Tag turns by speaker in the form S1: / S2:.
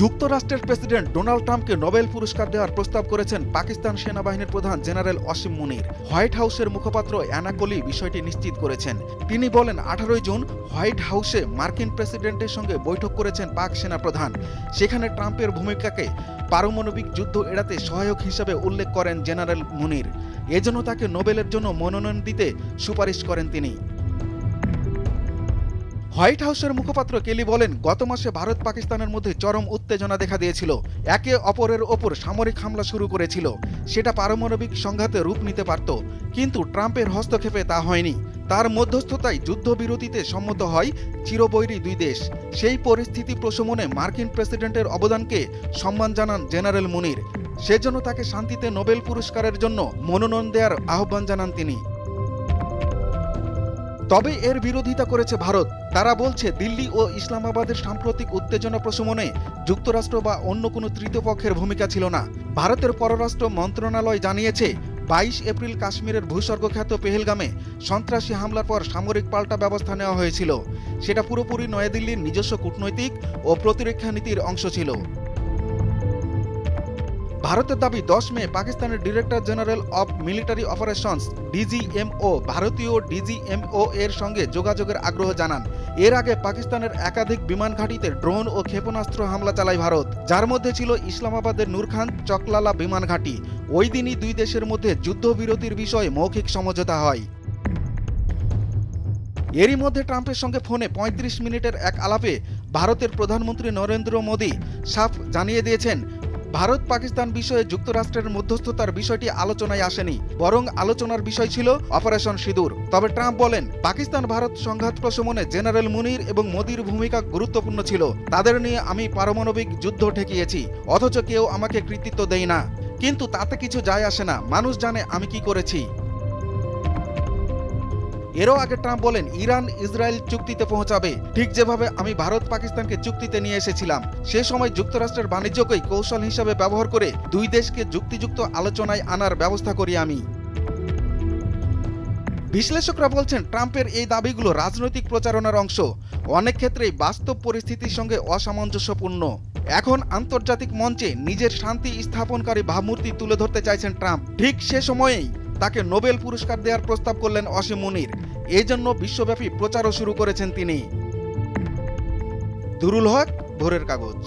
S1: যুক্তরাষ্ট্রের president Donald ট্রাম্পকে Nobel পুরস্কার দেওয়ার প্রস্তাব করেছেন পাকিস্তান সেনাবাহিনীর প্রধান জেনারেল অসীম মুনির। হোয়াইট হাউসের মুখপাত্র অ্যানা কোলি বিষয়টি নিশ্চিত করেছেন। তিনি বলেন, 18 জুন হোয়াইট হাউসে মার্কিন প্রেসিডেন্টের সঙ্গে বৈঠক করেছেন পাক সেনাপ্রধান। সেখানে ট্রাম্পের ভূমিকাকে পারমাণবিক যুদ্ধ এড়াতে সহায়ক হিসেবে উল্লেখ করেন জেনারেল মুনির। এজন্য তাকে নোবেলের জন্য মনোনয়ন দিতে সুপারিশ করেন তিনি। হোয়াইট হাউসের মুখপাত্র কেলি বলেন, গত মাসে ভারত পাকিস্তানের মধ্যে চরম উত্তেজনা দেখা দিয়েছিল। একে অপরের ওপর সামরিক হামলা শুরু করেছিল। সেটা পারমাণবিক সংঘাতে রূপ নিতে পারত, কিন্তু ট্রাম্পের হস্তক্ষেপে তা হয়নি। তার মধ্যস্থতায় যুদ্ধবিরতিতে সম্মত হয় চিরবৈরী দুই দেশ। সেই পরিস্থিতি প্রশমনে মার্কিন প্রেসিডেন্টের অবদানকে সম্মান জানান জেনারেল মুনির। সেজন্য তাকে শান্তিতে নোবেল পুরস্কারের জন্য মনোনয়ন দেওয়ার আহ্বান জানান তিনি। তবে এর বিরোধিতা করেছে ভারত। তারা বলছে, দিল্লি ও ইসলামাবাদের সাম্প্রতিক উত্তেজনা প্রশমনে যুক্তরাষ্ট্র বা অন্য কোনো তৃতীয় পক্ষের ভূমিকা ছিল না। ভারতের পররাষ্ট্র মন্ত্রণালয় জানিয়েছে, 22 এপ্রিল কাশ্মীরের ভূস্বর্গখ্যাত পেহেলগামে সন্ত্রাসী হামলার পর সামরিক পাল্টা ব্যবস্থা নেওয়া হয়েছিল। সেটা পুরোপুরি নয়াদিল্লির নিজস্ব কূটনৈতিক ও প্রতিরক্ষা নীতির অংশ ছিল। ভারতের দাবি, 10 মে পাকিস্তানের director general of military operations DGMO ভারতীয় ডিজিএমও এর সঙ্গে যোগাযোগের আগ্রহ জানান। এর আগে পাকিস্তানের একাধিক বিমান ঘাঁটিতে ড্রোন ও ক্ষেপণাস্ত্র হামলা চালায় ভারত, যার মধ্যে ছিল ইসলামাবাদের নূরখান চকলালা বিমান ঘাঁটি। ওই দিনই দুই দেশের মধ্যে যুদ্ধবিরতির বিষয়ে মৌখিক সমঝোতা হয়। এরই মধ্যে ট্রাম্পের সঙ্গে ফোনে 35 মিনিটের এক আলাপে ভারতের প্রধানমন্ত্রী নরেন্দ্র মোদী সাফ জানিয়ে দিয়েছেন, ভারত পাকিস্তান বিষয়ে যুক্তরাষ্ট্রের মধ্যস্থতার বিষয়টি আলোচনায় আসেনি, বরং আলোচনার বিষয় ছিল অপারেশন সিঁদুর। তবে ট্রাম্প বলেন, পাকিস্তান ভারত সংঘাত প্রশমনে জেনারেল মুনির এবং মোদির ভূমিকা গুরুত্বপূর্ণ ছিল। তাদের নিয়ে আমি পারমাণবিক যুদ্ধ ঠেকিয়েছি, অথচ কেউ আমাকে কৃতিত্ব দেয় না। কিন্তু তাতে কিছু যায় আসে না, মানুষ জানে আমি কি করেছি। এরও আগে ট্রাম্প বলেন, ইরান ইসরায়েল চুক্তিতে পৌঁছাবে, ঠিক যেভাবে আমি ভারত পাকিস্তানকে চুক্তিতে নিয়ে এসেছিলাম। সে সময় যুক্তরাষ্ট্রের বাণিজ্যকেই কৌশল হিসেবে ব্যবহার করে দুই দেশকে যুক্তিযুক্ত আলোচনায় আনার ব্যবস্থা করি আমি। বিশ্লেষকরা বলছেন, ট্রাম্পের এই দাবিগুলো রাজনৈতিক প্রচারণার অংশ, অনেক ক্ষেত্রেই বাস্তব পরিস্থিতির সঙ্গে অসামঞ্জস্যপূর্ণ। এখন আন্তর্জাতিক মঞ্চে নিজের শান্তি স্থাপনকারী ভাবমূর্তি তুলে ধরতে চাইছেন ট্রাম্প। ঠিক সে সময়েই তাকে নোবেল পুরস্কার দেওয়ার প্রস্তাব করলেন অসীম মুনির। এই জন্য বিশ্বব্যাপী প্রচারও শুরু করেছেন তিনি। দুরুল হক, ভোরের কাগজ।